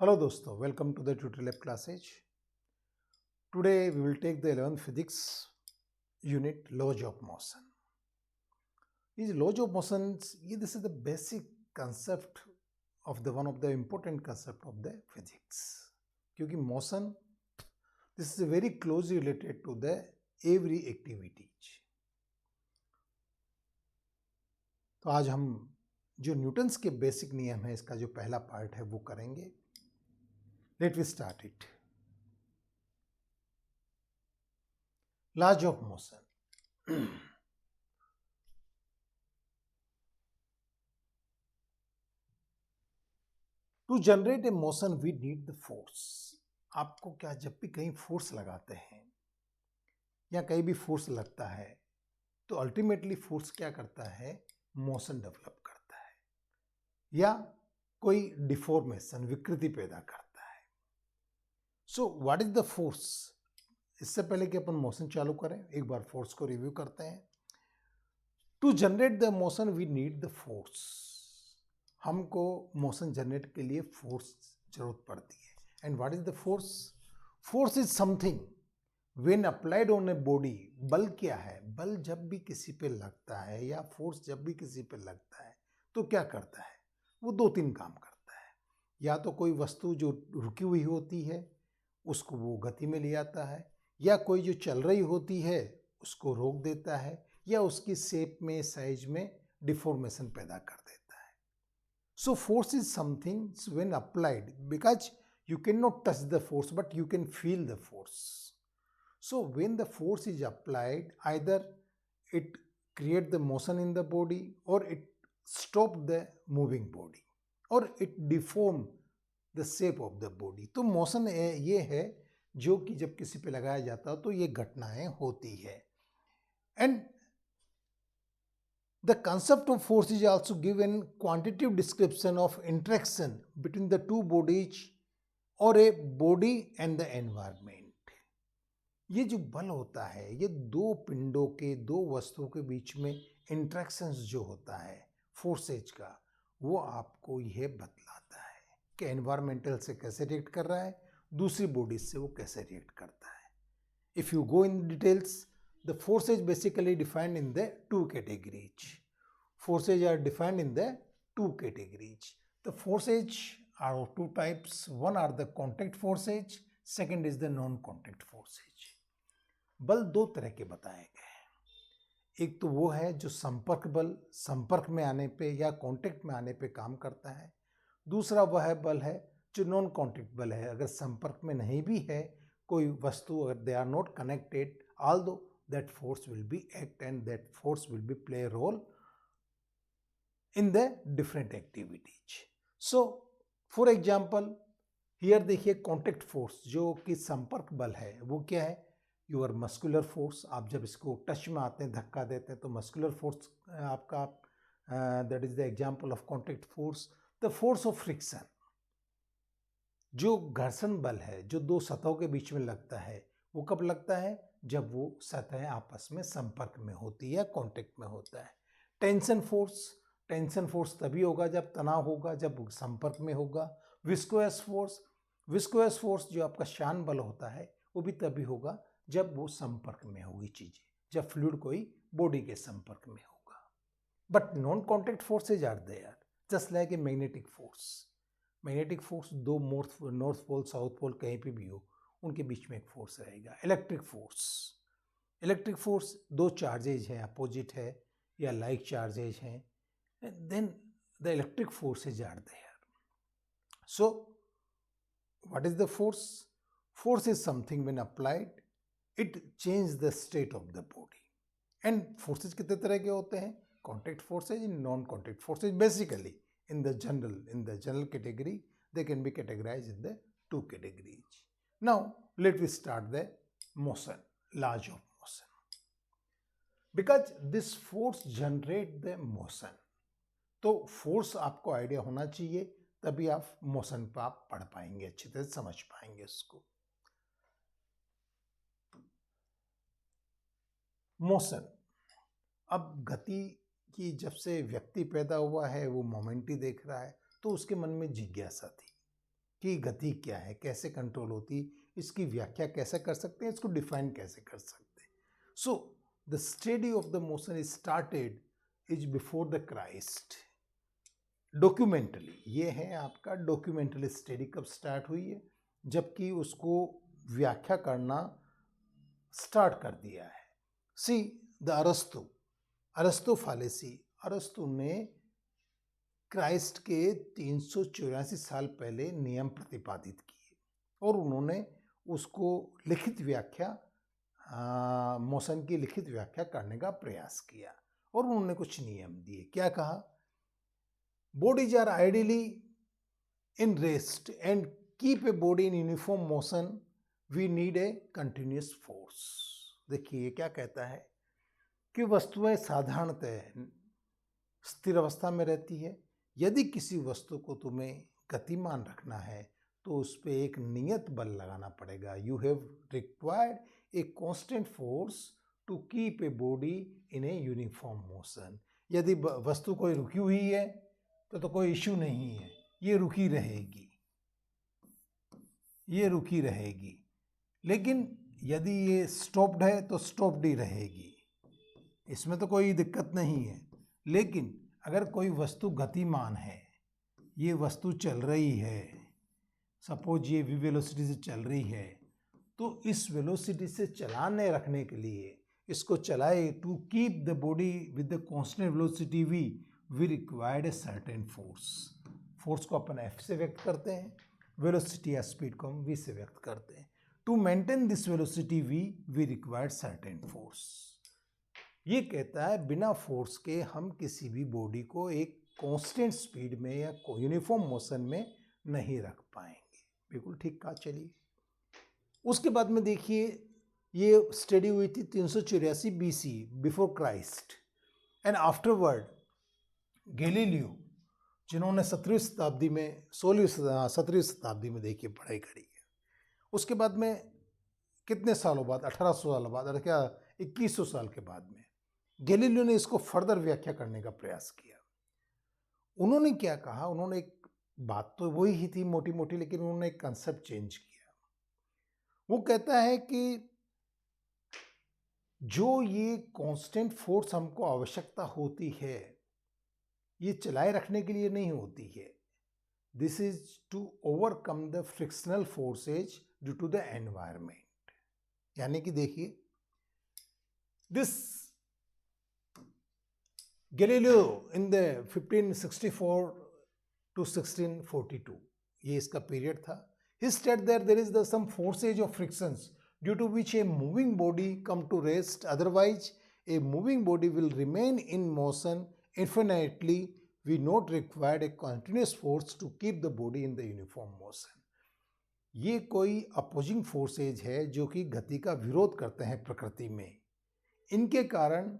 Hello दोस्तों, welcome to the Tutor Lab classes. Today we will take the 11th physics unit laws of motion. These laws of motions, this is the basic concept of the one of the important concept of the physics. क्योंकि motion this is very closely related to the every activities. तो आज हम जो Newton's के basic नियम है इसका जो पहला पार्ट है वो करेंगे. Let me start it. Laws of motion. To generate a motion we need the force. आपको क्या जब भी कहीं फोर्स लगाते हैं या कहीं भी फोर्स लगता है तो अल्टीमेटली फोर्स क्या करता है, मोशन डेवलप करता है या कोई डिफॉर्मेशन विकृति पैदा करता है. So what is the force? इससे पहले कि अपन मोशन चालू करें एक बार फोर्स को रिव्यू करते हैं. To generate the motion we need the force. हमको मोशन जनरेट के लिए फोर्स जरूरत पड़ती है. And what is the force? Force is something when applied on a body. बल क्या है? बल जब भी किसी पे लगता है या फोर्स जब भी किसी पे लगता है तो क्या करता है? वो दो तीन काम करता है. या तो कोई वस्तु जो रुकी हुई होती है उसको वो गति में ले आता है, या कोई जो चल रही होती है उसको रोक देता है, या उसकी शेप में साइज में डिफॉर्मेशन पैदा कर देता है. So force is something when applied because you cannot touch the force but you can feel the force. So when the force is applied, either it create the motion in the body or it stop the moving body or it deform the shape of the body. तो motion ये है जो कि जब किसी पे लगाया जाता है तो ये घटनाएं होती है. And the concept of force is also given quantitative description of interaction between the two bodies और a body and the environment. ये जो बल होता है ये दो पिंडों के, दो वस्तुओं के बीच में इंट्रैक्शंस जो होता है फोर्सेज का, वो आपको यह बतलाता है कि एनवायरमेंटल से कैसे रिएक्ट कर रहा है, दूसरी बॉडी से वो कैसे रिएक्ट करता है. If you go in details, the forces basically defined in the two categories. Forces are defined in the two categories. The forces are of two types. One are the contact forces, second is the non-contact forces. बल दो तरह के बताए गए हैं. एक तो वो है जो संपर्क बल, संपर्क में आने पे या कांटेक्ट में आने पे काम करता है. दूसरा वह बल है जो नॉन कांटेक्ट बल है. अगर संपर्क में नहीं भी है कोई वस्तु, अगर they are not connected, although that force will be act and that force will be play a role in the different activities. So for example here देखिए कॉन्टेक्ट फोर्स जो कि संपर्क बल है वो क्या है? Your muscular force. आप जब इसको टच में आते हैं, धक्का देते हैं तो मस्कुलर फोर्स आपका, that is the example of contact force. The force of friction जो घर्षण बल है जो दो सतहों के बीच में लगता है, वो कब लगता है? जब वो सतहें आपस में संपर्क में होती है, कॉन्टेक्ट में होता है. टेंशन फोर्स, टेंशन फोर्स तभी होगा जब तनाव होगा, जब संपर्क में होगा. विस्कोस फोर्स, विस्कोस फोर्स जो आपका शान बल होता है वो भी तभी होगा जब वो संपर्क में होगी चीजें, जब फ्लूइड कोई बॉडी के संपर्क में होगा. But non contact forces are there just like a magnetic force. Magnetic force दो नॉर्थ पोल साउथ पोल कहीं पे भी हो उनके बीच में एक फोर्स रहेगा. इलेक्ट्रिक फोर्स, इलेक्ट्रिक फोर्स दो चार्जेज हैं, अपोजिट है या लाइक चार्जेज हैं, then the electric forces are there. So what is the force? Force is something when applied it changes the state of the body. And forces कितने तरह के होते हैं? Contact forces and non-contact forces. Basically in the general category they can be categorized in the two categories. Now let me start the motion, laws of motion. Because this force generate the motion, तो force आपको idea होना चाहिए तभी आप motion पर आप पढ़ पाएंगे, अच्छी तरह समझ पाएंगे उसको. मोशन, अब गति की जब से व्यक्ति पैदा हुआ है वो मोमेंट ही देख रहा है तो उसके मन में जिज्ञासा थी कि गति क्या है, कैसे कंट्रोल होती, इसकी व्याख्या कैसे कर सकते हैं, इसको डिफाइन कैसे कर सकते हैं. So the study of the motion is started is before the Christ. Documentally, ये है आपका डॉक्यूमेंटली स्टडी कब स्टार्ट हुई है, जबकि उसको व्याख्या करना स्टार्ट कर दिया है. सी द अरस्तु फालेसी. अरस्तु ने क्राइस्ट के 384 साल पहले नियम प्रतिपादित किए और उन्होंने उसको लिखित व्याख्या, मोशन की लिखित व्याख्या करने का प्रयास किया और उन्होंने कुछ नियम दिए. क्या कहा? Bodies are ideally in rest and keep a body in uniform motion, we need a continuous force. देखिए क्या कहता है कि वस्तुएं साधारणतः स्थिर अवस्था में रहती है. यदि किसी वस्तु को तुम्हें गतिमान रखना है तो उस पर एक नियत बल लगाना पड़ेगा. You have required a constant force to keep a body in a uniform motion. यदि वस्तु कोई रुकी हुई है तो कोई इश्यू नहीं है, ये रुकी रहेगी, ये रुकी रहेगी. लेकिन यदि ये स्टॉप्ड है तो स्टॉप्ड ही रहेगी, इसमें तो कोई दिक्कत नहीं है. लेकिन अगर कोई वस्तु गतिमान है, ये वस्तु चल रही है, सपोज ये v वेलोसिटी से चल रही है, तो इस वेलोसिटी से चलाने रखने के लिए इसको चलाए, to keep the body with the constant velocity v, we required a certain force. Force को अपन f से व्यक्त करते हैं, वेलोसिटी या स्पीड को हम v से व्यक्त करते हैं. To maintain this velocity v, we required certain force. ये कहता है बिना फोर्स के हम किसी भी बॉडी को एक कांस्टेंट स्पीड में या यूनिफॉर्म मोशन में नहीं रख पाएंगे. बिल्कुल ठीक कहा. चलिए उसके बाद में देखिए, ये स्टडी हुई थी 384 BC, before Christ. And afterward Galileo, जिन्होंने 17वीं शताब्दी में 17वीं शताब्दी में देखिए पढ़ाई करी है. उसके बाद में कितने सालों बाद, 1800 साल बाद, क्या 2100 साल के बाद में गैलीलियो ने इसको फर्दर व्याख्या करने का प्रयास किया. उन्होंने क्या कहा? उन्होंने एक बात तो वही ही थी मोटी मोटी, लेकिन उन्होंने एक कंसेप्ट चेंज किया. वो कहता है कि जो ये कांस्टेंट फोर्स हमको आवश्यकता होती है, ये चलाए रखने के लिए नहीं होती है. This is to overcome the frictional forces due to the environment. यानी कि देखिए, this Galileo in the 1564 to 1642, ये इसका पीरियड था. He said that there is some forces of frictions due to which a moving body come to rest. Otherwise, a moving body will remain in motion infinitely. We not required a continuous force to keep the body in the uniform motion. ये कोई opposing forces है जो कि गति का विरोध करते हैं प्रकृति में. इनके कारण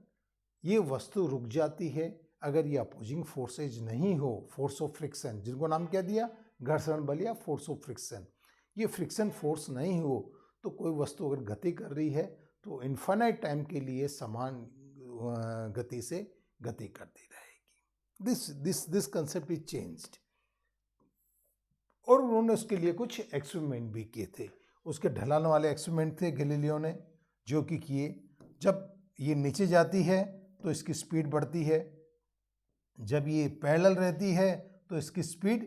ये वस्तु रुक जाती है. अगर ये अपोजिंग फोर्सेज नहीं हो, फोर्स ऑफ फ्रिक्शन, जिनको नाम क्या दिया, घर्षण बल या फोर्स ऑफ फ्रिक्शन, ये फ्रिक्शन फोर्स नहीं हो तो कोई वस्तु अगर गति कर रही है तो इन्फाइनाइट टाइम के लिए समान गति से गति करती रहेगी. This concept is changed. और उन्होंने उसके लिए कुछ एक्सपेरिमेंट भी किए थे. उसके ढलान वाले एक्सपेरिमेंट थे गैलीलियो ने, जो कि किए. जब ये नीचे जाती है तो इसकी स्पीड बढ़ती है, जब ये पैरेलल रहती है तो इसकी स्पीड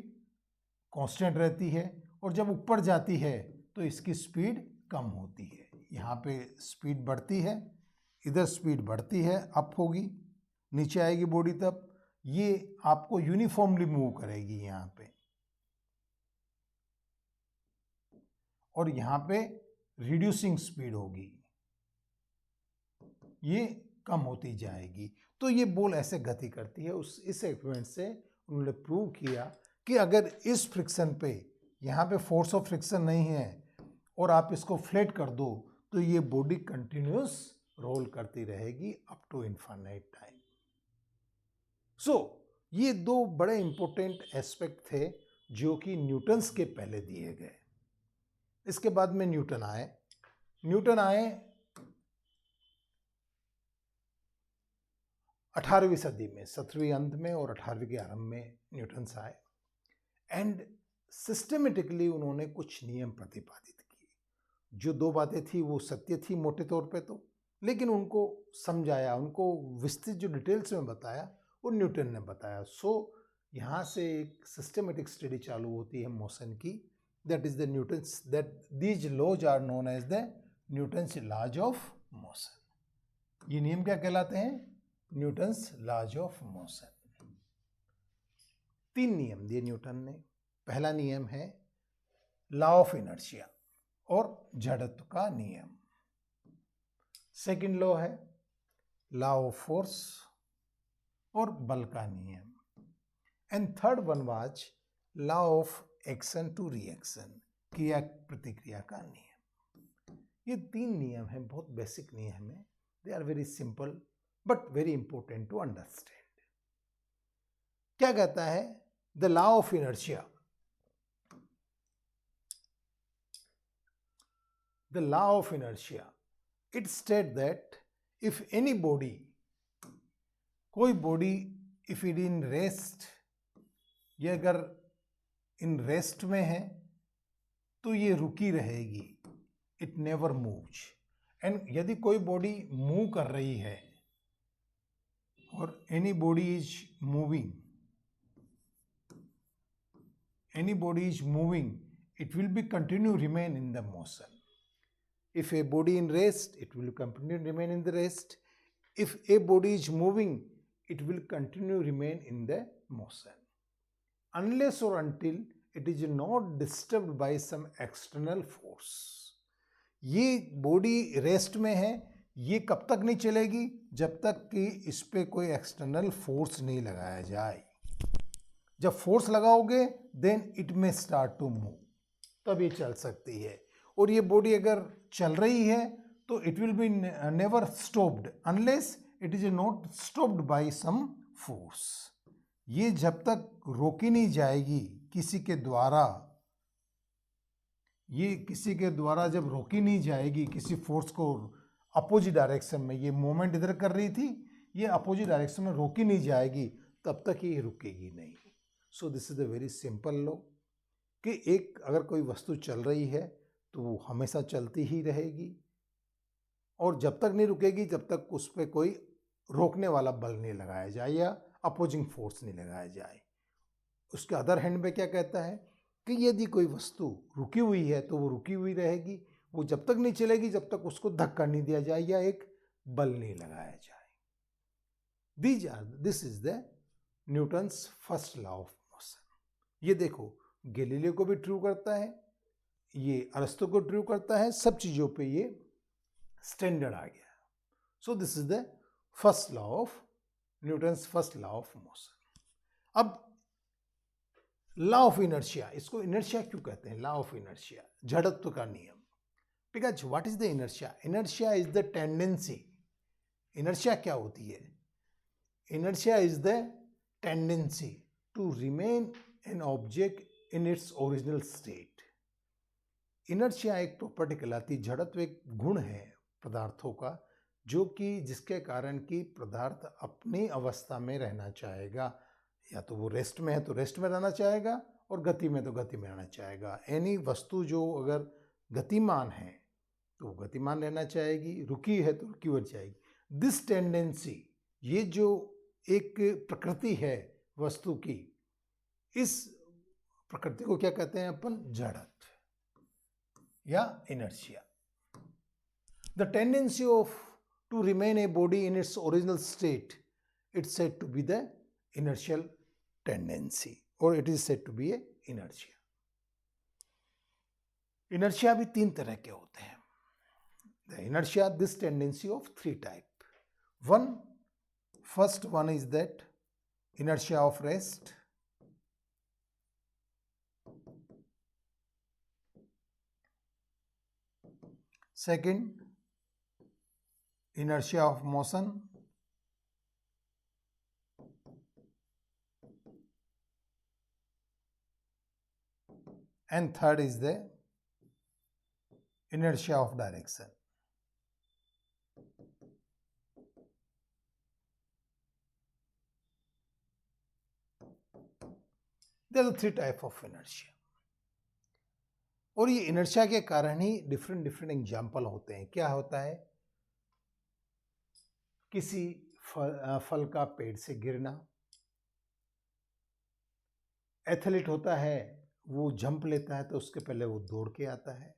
कांस्टेंट रहती है, और जब ऊपर जाती है तो इसकी स्पीड कम होती है. यहाँ पे स्पीड बढ़ती है, इधर स्पीड बढ़ती है, अप होगी, नीचे आएगी बॉडी तब ये आपको यूनिफॉर्मली मूव करेगी यहाँ पे, और यहाँ पे रिड्यूसिंग स्पीड होगी, ये कम होती जाएगी. तो ये बॉल ऐसे गति करती है. इस एक्सपेरिमेंट से उन्होंने प्रूव किया कि अगर इस फ्रिक्शन पे, यहाँ पे फोर्स ऑफ फ्रिक्शन नहीं है, और आप इसको फ्लैट कर दो तो ये बॉडी कंटिन्यूस रोल करती रहेगी अप टू इनफाइनाइट टाइम. सो ये दो बड़े इंपॉर्टेंट एस्पेक्ट थे जो कि न्यूटन्स के पहले दिए गए. इसके बाद में न्यूटन आए. 18वीं सदी में, 17वीं अंत में और 18वीं के आरंभ में न्यूटन्स आए. एंड सिस्टमेटिकली उन्होंने कुछ नियम प्रतिपादित किए। जो दो बातें थी वो सत्य थी मोटे तौर पे तो, लेकिन उनको समझाया, उनको विस्तृत जो डिटेल्स में बताया वो न्यूटन ने बताया। सो यहाँ से एक सिस्टमेटिक स्टडी चालू होती है मोशन की, that is the Newton's, that these laws are known as the Newton's laws of motion. ये नियम क्या कहलाते हैं? Newton's laws of motion. 3 नियम दिए न्यूटन ने। पहला नियम है लॉ ऑफ इनर्शिया और जड़त्व का नियम। सेकंड लॉ है लॉ ऑफ फोर्स और बल का नियम। And third one was law of action to reaction, क्रिया प्रतिक्रिया का नियम। ये 3 नियम हैं, बहुत बेसिक नियम है। They are very simple but very important to understand. क्या कहता है the law of inertia? The law of inertia, it states that if any body, कोई body, if it in rest, ये अगर in rest में है तो ये रुकी रहेगी, it never moves। and यदि कोई body move कर रही है और any body is moving, it will be continue remain in the motion। If a body in rest, it will continue remain in the rest. If a body is moving, it will continue remain in the motion, unless or until it is not disturbed by some external force। ये body rest में है, ये कब तक नहीं चलेगी? जब तक कि इस पे कोई एक्सटर्नल फोर्स नहीं लगाया जाए। जब फोर्स लगाओगे देन इट में स्टार्ट टू मूव, तब ये चल सकती है। और ये बॉडी अगर चल रही है तो it will be never stopped unless it is not stopped by some force. ये जब तक रोकी नहीं जाएगी किसी के द्वारा, ये किसी के द्वारा जब रोकी नहीं जाएगी किसी फोर्स को अपोजिट डायरेक्शन में, ये मूवमेंट इधर कर रही थी, ये अपोजिट डायरेक्शन में रोकी नहीं जाएगी, तब तक ये रुकेगी नहीं। सो this is the very simple law कि एक अगर कोई वस्तु चल रही है तो वो हमेशा चलती ही रहेगी और जब तक नहीं रुकेगी जब तक उस पर कोई रोकने वाला बल नहीं लगाया जाए या अपोजिंग फोर्स नहीं लगाया जाए। उसके अदर हैंड पे क्या कहता है कि यदि कोई वस्तु रुकी हुई है तो वो रुकी हुई रहेगी, वो जब तक नहीं चलेगी जब तक उसको धक्का नहीं दिया जाए या एक बल नहीं लगाया जाए। This is the Newton's first law of motion. ये देखो गैलीलियो को भी ट्रू करता है, ये अरस्तु को ट्रू करता है, सब चीजों पे ये स्टैंडर्ड आ गया। So this is the first law of Newton's first law of motion. अब लॉ ऑफ इनर्शिया, इसको इनर्शिया क्यों कहते हैं? लॉ ऑफ इनर्शिया, जड़त्व का नियम। Because what is the inertia? Inertia is the tendency. Inertia क्या होती है? Inertia is the tendency to remain an object in its original state. Inertia एक प्रॉपर्टी कहलाती, जड़त्व एक गुण है पदार्थों का जो कि जिसके कारण कि पदार्थ अपनी अवस्था में रहना चाहेगा, या तो वो रेस्ट में है तो रेस्ट में रहना चाहेगा और गति में तो गति में रहना चाहेगा। एनी वस्तु जो अगर गतिमान है तो वो गतिमान रहना चाहेगी, रुकी है तो रुकी हुई जाएगी। दिस टेंडेंसी, ये जो एक प्रकृति है वस्तु की, इस प्रकृति को क्या कहते हैं अपन? जड़त्व या inertia। The tendency of to remain a body in its original state, it's said to be the inertial tendency, or it is said to be a inertia। Inertia भी 3 तरह के होते हैं। The inertia, this tendency of 3 type। First one is that inertia of rest, second inertia of motion, and third is the inertia of direction। There are 3 types of inertia। और ये inertia के कारण ही different different example होते हैं। क्या होता है, किसी फल का पेड़ से गिरना, एथलीट होता है वो जंप लेता है तो उसके पहले वो दौड़ के आता है।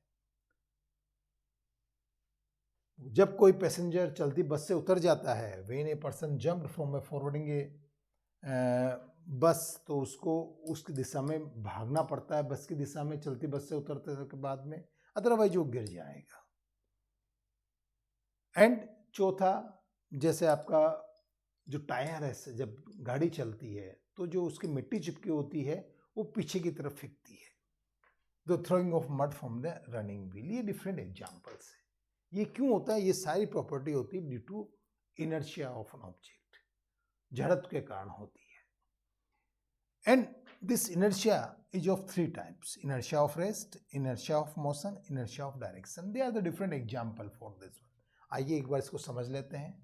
जब कोई पैसेंजर चलती बस से उतर जाता है, when a person jumped from a forwarding a bus, तो उसको उसकी दिशा में भागना पड़ता है, बस की दिशा में चलती बस से उतरते के बाद में, अदरवाइज वो गिर जाएगा। एंड चौथा, जैसे आपका जो टायर है, जब गाड़ी चलती है तो जो उसकी मिट्टी चिपकी होती है वो पीछे की तरफ फेंकती है, the throwing of mud from the running wheel. ये डिफरेंट एग्जाम्पल्स है। ये क्यों होता है? ये सारी प्रॉपर्टी होती है due to inertia of an object, जड़त्व के कारण होती है। And this inertia is of three types: inertia of rest, inertia of motion, inertia of direction. They are the different example for this one. आइए एक बार इसको समझ लेते हैं।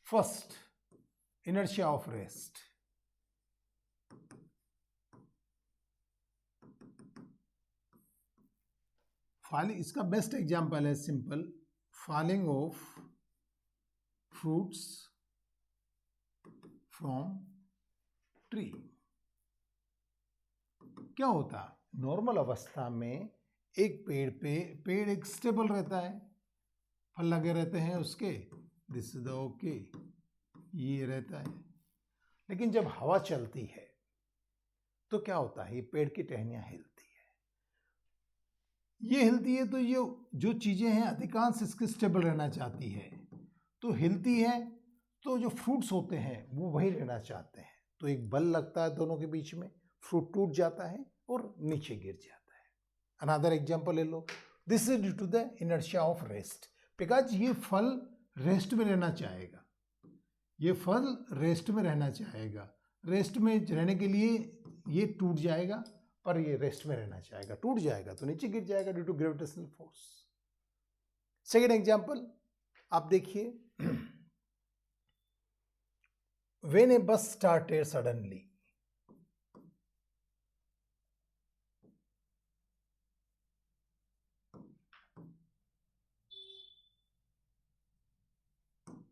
First, inertia of rest. Falling, इसका बेस्ट एग्जाम्पल है simple, falling of fruits from tree. क्या होता है, नॉर्मल अवस्था में एक पेड़ एक स्टेबल रहता है, फल लगे रहते हैं उसके, दिस इज द ओके, ये रहता है। लेकिन जब हवा चलती है तो क्या होता है, ये पेड़ की टहनियां हिलती है। ये हिलती है तो ये जो चीजें हैं अधिकांश इसके स्टेबल रहना चाहती है, तो हिलती है तो जो फ्रूट्स होते हैं वो वही रहना चाहते हैं, तो एक बल लगता है दोनों के बीच में, फ्रूट टूट जाता है और नीचे गिर जाता है। अनदर एग्जांपल ले लो, this is due to the inertia of rest, because ये फल रेस्ट में रहना चाहेगा, ये फल रेस्ट में रहना चाहेगा, रेस्ट में रहने के लिए ये टूट जाएगा, पर ये रेस्ट में रहना चाहेगा, टूट जाएगा तो नीचे गिर जाएगा due to gravitational force. Second example आप देखिए, when a bus started suddenly,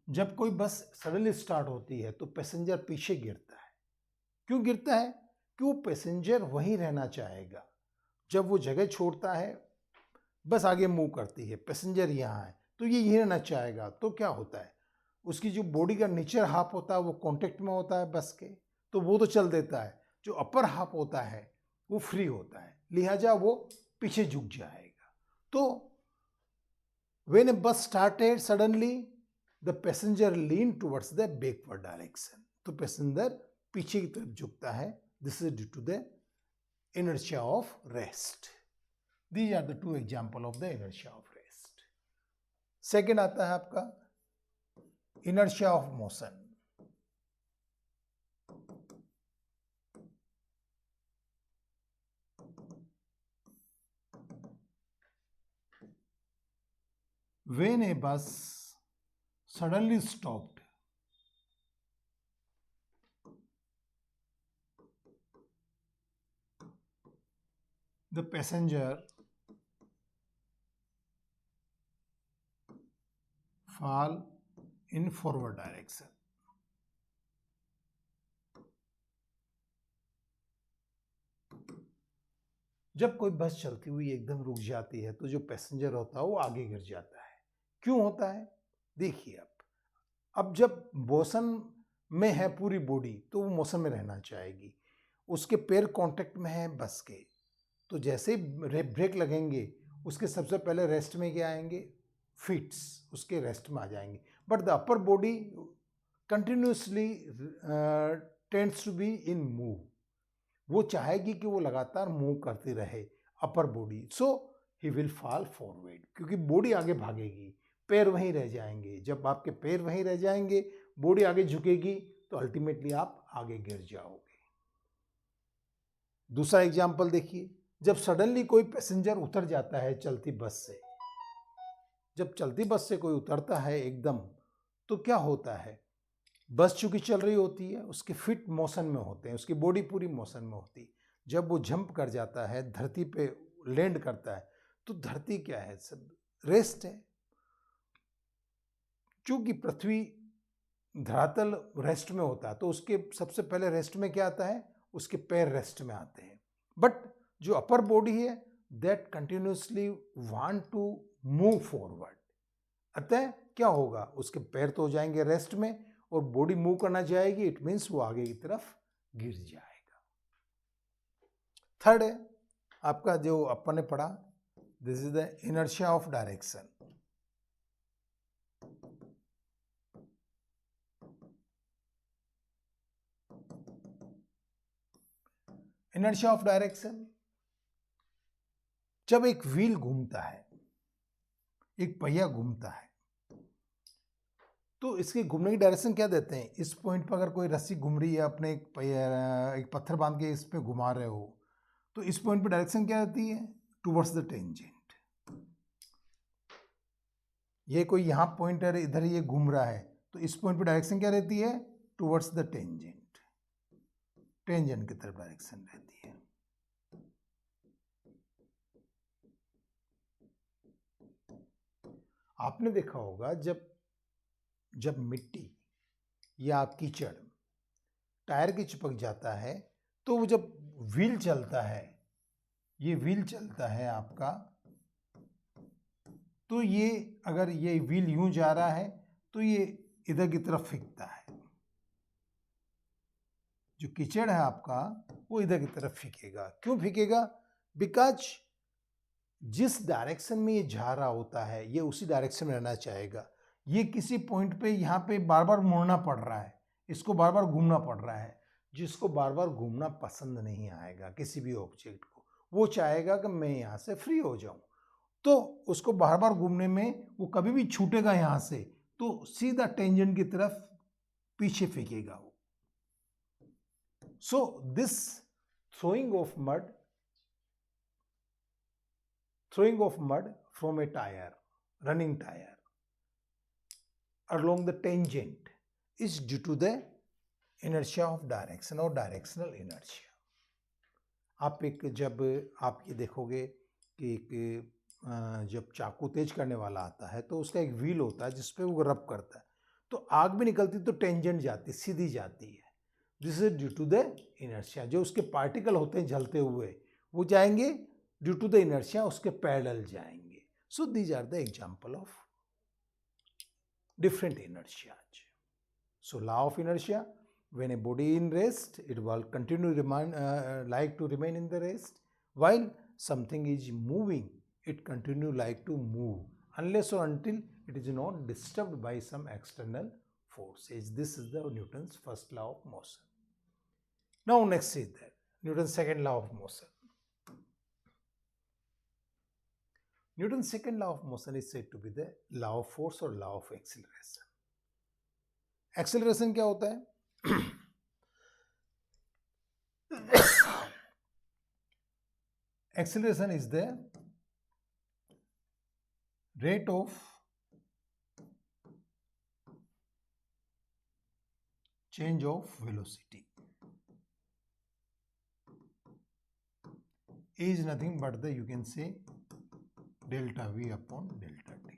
जब कोई बस सडनली स्टार्ट होती है तो पैसेंजर पीछे गिरता है। क्यों गिरता है? कि वो पैसेंजर वहीं रहना चाहेगा। जब वो जगह छोड़ता है, बस आगे मूव करती है, पैसेंजर यहाँ है तो ये यहीं रहना चाहेगा, तो क्या होता है, उसकी जो बॉडी का नीचर हाफ होता है वो कांटेक्ट में होता है बस के, तो वो तो चल देता है, जो अपर हाफ होता है वो फ्री होता है, लिहाजा वो पीछे झुक जाएगा। तो when a bus started suddenly the passenger lean towards the backward direction, तो पैसेंजर पीछे की तरफ झुकता है, this is due to the inertia of rest. These are the two example of the inertia of rest. Second आता है आपका inertia of motion. When a bus suddenly stopped, the passenger fall in forward direction. जब कोई बस चलती हुई एकदम रुक जाती है तो जो पैसेंजर होता है वो आगे गिर जाता है। क्यों होता है? देखिए, अब जब मोशन में है पूरी बॉडी तो वो मोशन में रहना चाहेगी, उसके पैर कांटेक्ट में है बस के, तो जैसे ही ब्रेक लगेंगे उसके सबसे पहले रेस्ट में क्या आएंगे, फीट्स उसके रेस्ट में आ जाएंगे, but the upper body continuously tends to be in move, वो चाहेगी कि वो लगातार मूव करती रहे upper body, so he will fall forward, क्योंकि बॉडी आगे भागेगी, पैर वहीं रह जाएंगे। जब आपके पैर वहीं रह जाएंगे, बॉडी आगे झुकेगी, तो अल्टीमेटली आप आगे गिर जाओगे। दूसरा एग्जाम्पल देखिए, जब सडनली कोई पैसेंजर उतर जाता है चलती बस से, जब चलती बस से कोई उतरता है एकदम, तो क्या होता है, बस चूंकि चल रही होती है, उसके फिट मोशन में होते हैं, उसकी बॉडी पूरी मोशन में होती है। जब वो जंप कर जाता है, धरती पे लैंड करता है, तो धरती क्या है, सब रेस्ट है। चूंकि पृथ्वी धरातल रेस्ट में होता है, तो उसके सबसे पहले रेस्ट में क्या आता है, उसके पैर रेस्ट में आते हैं। बट जो अपर बॉडी है, that continuously want to move forward. अतः क्या होगा, उसके पैर तो हो जाएंगे रेस्ट में और बॉडी मूव करना चाहेगी, इट मीन्स वो आगे की तरफ गिर जाएगा। थर्ड है आपका जो अपन ने पढ़ा, this is the inertia of direction. Inertia of direction, जब एक व्हील घूमता है, एक पहिया घूमता है, तो इसके घूमने की डायरेक्शन क्या देते हैं। इस पॉइंट पर अगर कोई रस्सी घूम रही है, अपने एक पत्थर बांध के इस पे घुमा रहे हो, तो इस पॉइंट पे डायरेक्शन क्या रहती है, टुवर्ड्स द टेंजेंट। ये कोई यहाँ पॉइंट है, इधर ये घूम रहा है, तो इस पॉइंट पे डायरेक्शन क्या रहती है, टुवर्ड्स द टेंजेंट, टेंजेंट की तरफ डायरेक्शन रहती है। आपने देखा होगा जब मिट्टी या कीचड़ टायर के चिपक जाता है, तो वो जब व्हील चलता है, ये व्हील चलता है आपका, तो ये अगर ये व्हील यूं जा रहा है, तो ये इधर की तरफ फेंकता है। जो कीचड़ है आपका, वो इधर की तरफ फेंकेगा। क्यों फेंकेगा, बिकॉज जिस डायरेक्शन में ये जा रहा होता है, ये उसी डायरेक्शन में रहना चाहेगा। ये किसी पॉइंट पे यहाँ पे बार बार मुड़ना पड़ रहा है, इसको बार बार घूमना पड़ रहा है। जिसको बार बार घूमना पसंद नहीं आएगा किसी भी ऑब्जेक्ट को, वो चाहेगा कि मैं यहाँ से फ्री हो जाऊं, तो उसको बार बार घूमने में वो कभी भी छूटेगा यहाँ से, तो सीधा टेंजेंट की तरफ पीछे फेंकेगा वो। So this throwing of mud from a tire, running tire, along the tangent is due to the inertia of direction or directional inertia. आप जब आप ये देखोगे कि जब चाकू तेज करने वाला आता है, तो उसका एक व्हील होता है जिसपे वो रब करता है, तो आग भी निकलती तो टेंजेंट जाती, सीधी जाती है। This is due to the inertia. जो उसके पार्टिकल होते हैं जलते हुए, वो जाएंगे ड्यू टू द इनर्शिया, उसके पैरेलल जाएंगे। So these are the example of different inertias. So law of inertia, when a body in rest, it will continue like to remain in the rest, while something is moving, it continue like to move unless or until it is not disturbed by some external forces. This is the Newton's first law of motion. Now next is that Newton's second law of motion. Newton's second law of motion is said to be the law of force or law of acceleration. Acceleration क्या होता है, acceleration is the rate of change of velocity, is nothing but the, you can say, delta v upon delta t,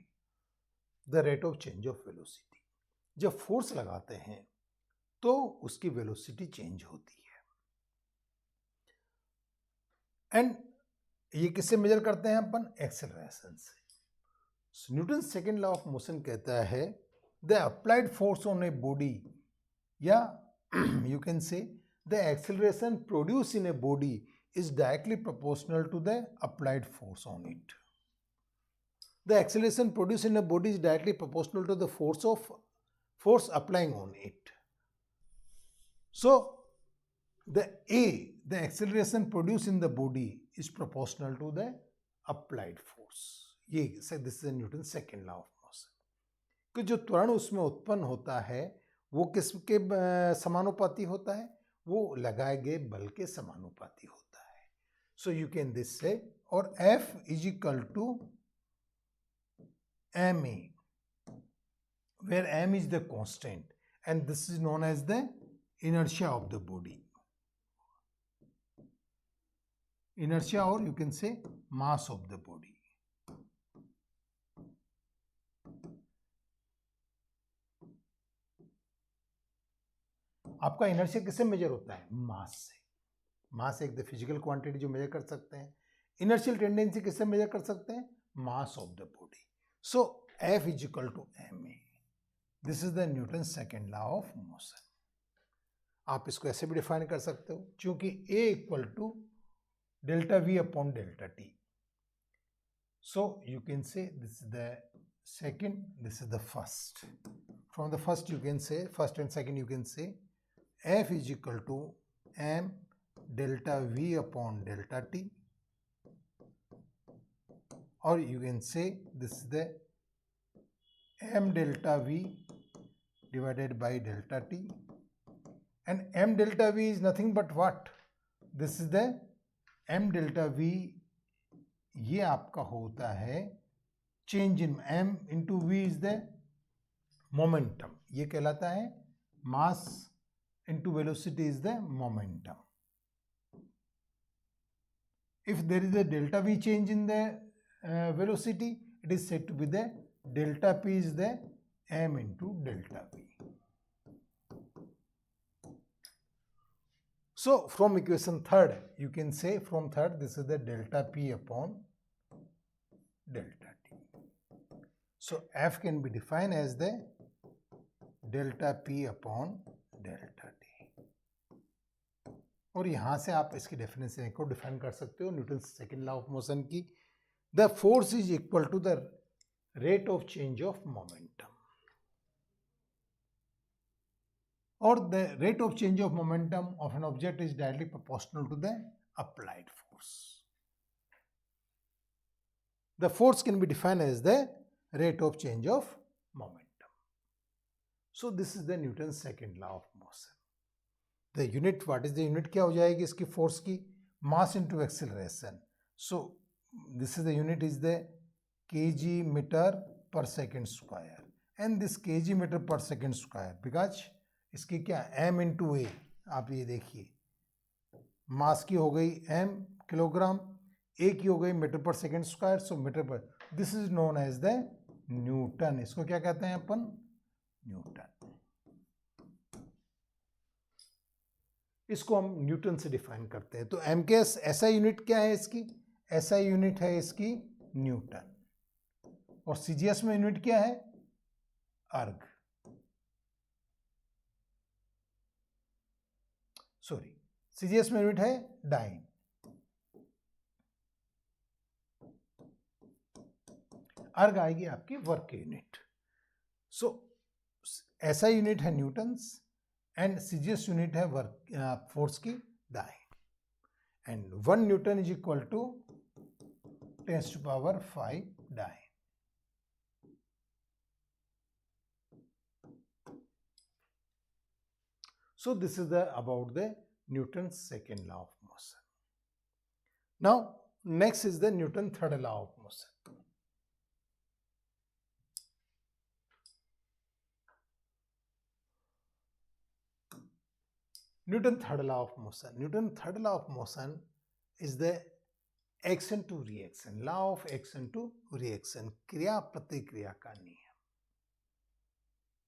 the rate of change of velocity. जब force लगाते हैं तो उसकी velocity change होती है। एंड ये किससे मेजर करते हैं अपन, एक्सेलरेशन से। Newton second law of motion कहता है the applied force on a body, या you can say the acceleration produce in a body is directly proportional to the applied force on it. The acceleration produced in a body is directly proportional to the force applying on it. So the acceleration produced in the body is proportional to the applied force. this is a Newton's second law of motion. कि जो त्वरण उसमें उत्पन्न होता है वो किसके समानुपाती होता है, वो लगाए गए बल के समानुपाती होता है। So you can this say, or F is equal to ma, where m is the constant and this is known as the inertia of the body. Inertia, or you can say mass of the body. आपका inertia किससे major होता है? मास से. मास एक the physical quantity जो major कर सकते हैं. इनर्शियल टेंडेंसी किससे मेजर कर सकते हैं? Mass of the body. So F is equal to ma. This is the Newton second law of motion. आप इसको ऐसे भी डिफाइन कर सकते हो, क्योंकि A equal to delta V upon delta T. So you can say this is the second, this is the first. From the first you can say, first and second you can say F is equal to m delta V upon delta T, or you can say this is the m delta V divided by delta T, and m delta V is nothing but what? This is the m delta V, ये आपका होता है change in m into v is the momentum. ये कहलाता है mass into velocity is the momentum. If there is a delta v change in the velocity, it is said to be the delta p is the m into delta v. So from equation third, you can say from third, this is the delta P upon delta T. So F can be defined as the delta P upon delta T. और यहाँ से आप इसकी definition को define कर सकते हो Newton second law of motion की. The force is equal to the rate of change of momentum, or the rate of change of momentum of an object is directly proportional to the applied force. The force can be defined as the rate of change of momentum. So this is the Newton's second law of motion. The unit, what is the unit? क्या हो जाएगी इसकी force की? Mass into acceleration. So this is the unit is the kg meter per second square, and this kg meter per second square because इसकी क्या m into ए. आप ये देखिए, मास की हो गई m किलोग्राम, ए की हो गई metre per second square. So metre per, this is known as the newton. इसको क्या कहते हैं अपन? न्यूटन. इसको हम न्यूटन से डिफाइन करते हैं. तो m के ऐसा यूनिट क्या है इसकी? ऐसा यूनिट है इसकी न्यूटन. और सीजीएस में यूनिट क्या है? अर्ग. सॉरी, सीजीएस में यूनिट है डाइन. अर्ग आएगी आपकी वर्क यूनिट. सो ऐसा यूनिट है न्यूटन्स, एंड सीजीएस यूनिट है वर्क फोर्स की dyne. And 1 newton is equal to 10⁵ dyne. So this is the about the Newton's second law of motion. Now next is the Newton's third law of motion. Newton's third law of motion. Newton's third law of motion is the action to reaction, law of action to reaction, क्रिया प्रतिक्रिया का नियम.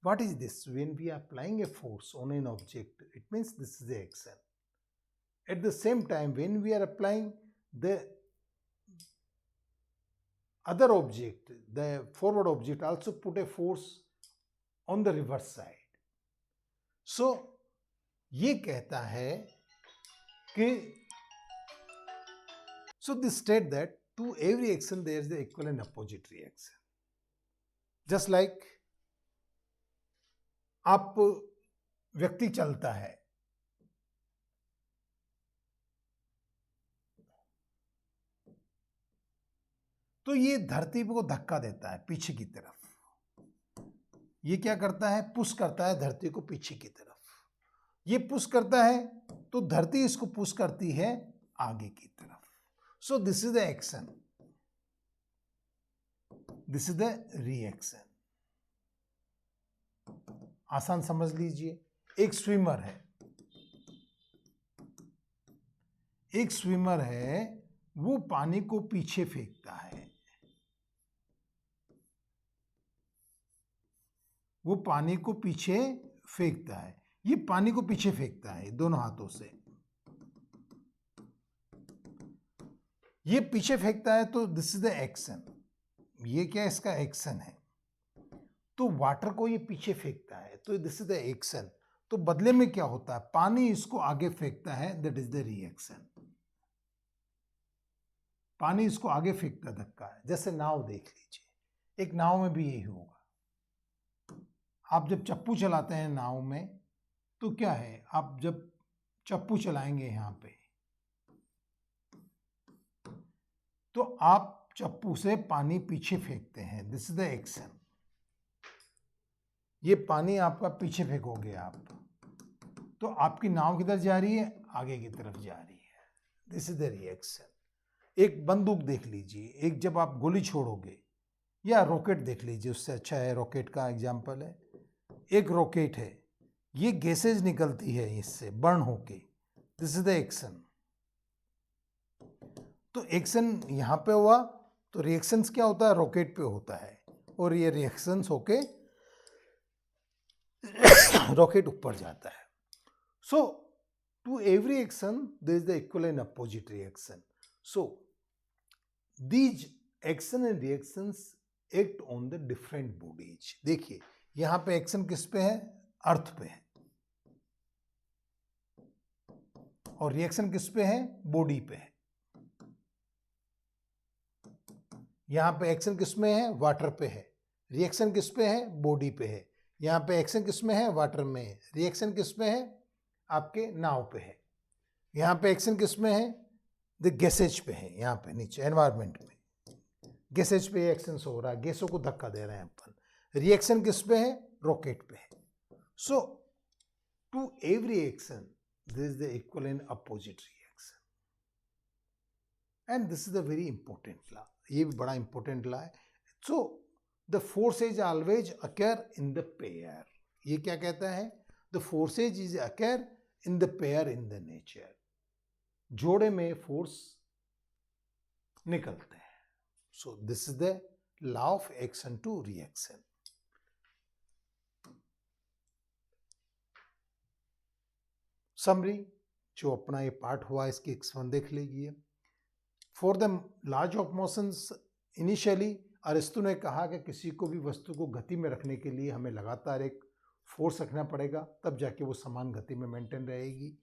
What is this? When we are applying a force on an object, it means this is the action. At the same time, when we are applying the other object, the forward object also put a force on the reverse side. So, ये कहता है कि so this state that to every action there is the equal and opposite reaction. Just like आप व्यक्ति चलता है, तो ये धरती को धक्का देता है पीछे की तरफ. ये क्या करता है? पुश करता है धरती को पीछे की तरफ. ये पुश करता है तो धरती इसको पुश करती है आगे की तरफ. सो this is the action, this is the reaction. आसान समझ लीजिए, एक स्विमर है, वो पानी को पीछे फेंकता है, वो पानी को पीछे फेंकता है, ये पानी को पीछे फेंकता है दोनों हाथों से, ये पीछे फेंकता है, तो दिस इज द एक्शन, ये क्या इसका एक्शन है। तो वाटर को ये पीछे फेंकता है, तो दिस इज द एक्शन। तो बदले में क्या होता है, पानी इसको आगे फेंकता है, दैट इज द रिएक्शन। पानी इसको आगे फेंकता धक्का है। जैसे नाव देख लीजिए, एक नाव में भी यही होगा। आप जब चप्पू चलाते हैं नाव में, तो क्या है, आप जब चप्पू चलाएंगे यहां पे, तो आप चप्पू से पानी पीछे फेंकते हैं, दिस इज द एक्शन। ये पानी आपका पीछे फेंकोगे आप, तो आपकी नाव किधर जा रही है, आगे की तरफ जा रही है, दिस इज द रिएक्शन। एक बंदूक देख लीजिए, एक जब आप गोली छोड़ोगे, या रॉकेट देख लीजिए, उससे अच्छा है, रॉकेट का एग्जाम्पल है। एक रॉकेट है, ये गैसेज निकलती है इससे बर्न होके, दिस इज द एक्शन। तो एक्शन यहां पे हुआ, तो रिएक्शंस क्या होता है, रॉकेट पे होता है, और ये रिएक्शंस होके रॉकेट ऊपर जाता है। So to every action there is the equal and opposite reaction. So these action and reactions act on the different bodies. देखिए यहां पे एक्शन किस पे है, अर्थ पे है, और रिएक्शन किस पे है, बॉडी पे है। यहां पे एक्शन किस में है, वाटर पे है, रिएक्शन किस पे है, बॉडी पे है। यहां पे एक्शन किस में है, वाटर में है, रिएक्शन किस में है, आपके नाव पे है। यहां पे एक्शन किस में है, द गैसेज पे है, यहां पे नीचे एनवायरमेंट में गैसेज पे एक्शन हो रहा है, गैसों को धक्का दे रहे हैं अपन। रिएक्शन किस पे है, रॉकेट पे है। So to every action this is the equal and opposite reaction, and this is the very important law. ये भी बड़ा इंपॉर्टेंट लॉ है। So the forces always occur in the pair. ये क्या कहता है, the forces is occur in the pair in the nature. जोड़े में फोर्स निकलते हैं। So this is the law of action to reaction. Summary, जो अपना ये पार्ट हुआ इसकी एक्सप्लेन देख लीजिए। For the laws of motions initially, अरिस्तु ने कहा कि किसी को भी वस्तु को गति में रखने के लिए हमें लगातार एक फोर्स रखना पड़ेगा, तब जाके वो समान गति में मेंटेन रहेगी।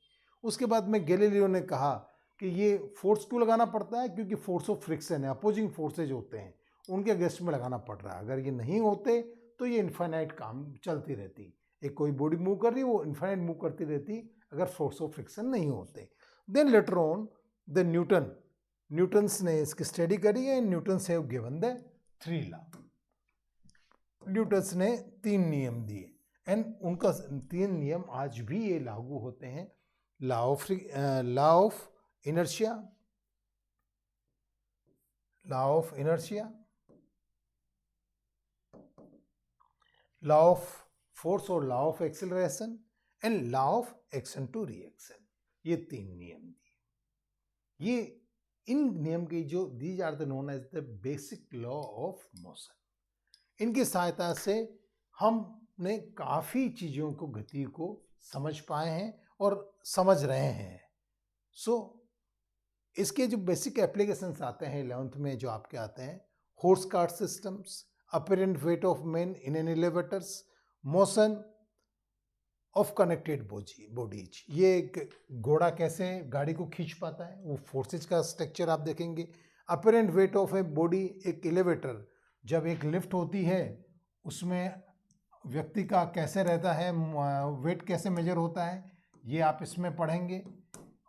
उसके बाद में गैलीलियो ने कहा कि ये फोर्स क्यों लगाना पड़ता है, क्योंकि फोर्स ऑफ फ्रिक्शन है, अपोजिंग फोर्सेज होते हैं, उनके अगेंस्ट में लगाना पड़ रहा है। अगर ये नहीं होते तो ये इन्फाइनाइट काम चलती रहती, एक कोई बॉडी मूव कर रही है वो इन्फाइनाइट मूव करती रहती अगर फोर्स ऑफ फ्रिक्शन नहीं होते। Then later on the Newtons ने इसकी स्टडी करी है, Newtons have given the 3 law. Newtons ने 3 नियम दिए, एंड उनका 3 नियम आज भी ये लागू होते हैं। Law of inertia, law of force और law of acceleration, and law of action to reaction. ये 3 नियम दिए। ये इन नियम की जो these are the known as the basic law of motion. इनकी सहायता से हमने काफ़ी चीज़ों को, गति को समझ पाए हैं और समझ रहे हैं। सो इसके जो बेसिक एप्लीकेशंस आते हैं 11th में, जो आपके आते हैं, horse cart systems, apparent weight of man in an elevators, motion of connected bodies. ये एक घोड़ा कैसे गाड़ी को खींच पाता है, वो फोर्सेज का स्ट्रक्चर आप देखेंगे। Apparent weight of a body, एक एलिवेटर जब एक लिफ्ट होती है उसमें व्यक्ति का कैसे रहता है, वेट कैसे मेजर होता है, ये आप इसमें पढ़ेंगे।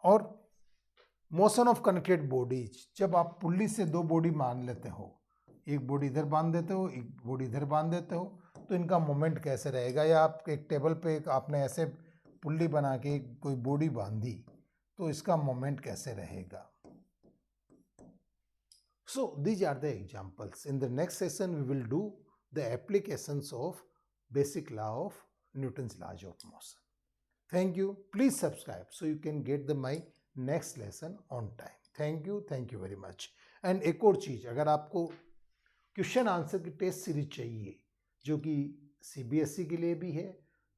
और मोशन ऑफ कनेक्टेड बॉडीज, जब आप पुल्ली से 2 बॉडी मान लेते हो, एक बॉडी इधर बांध देते हो, एक बॉडी इधर बांध देते हो, तो इनका मोमेंट कैसे रहेगा। या आप एक टेबल पे आपने ऐसे पुल्ली बना के कोई बॉडी बांधी, तो इसका मोमेंट कैसे रहेगा। So these are the examples. In the next session we will do the applications of basic law of Newton's laws of motion. Thank you. Please subscribe so you can get my next lesson on time. Thank you very much. And एक और चीज़, अगर आपको question answer की test series चाहिए जो कि CBSE के लिए भी है,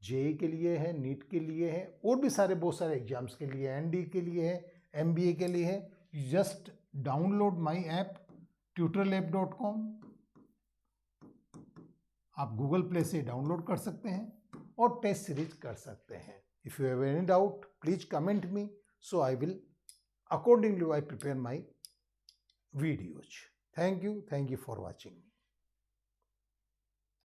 JEE के लिए है, नीट के लिए है, और भी बहुत सारे एग्जाम्स के लिए, ND के लिए है, MBA के लिए है, just download my app tutorlab.com. आप गूगल प्ले से डाउनलोड कर सकते हैं और टेस्ट सीरीज कर सकते हैं. If you have any doubt please comment me, so I will accordingly I prepare my videos. Thank you for watching me.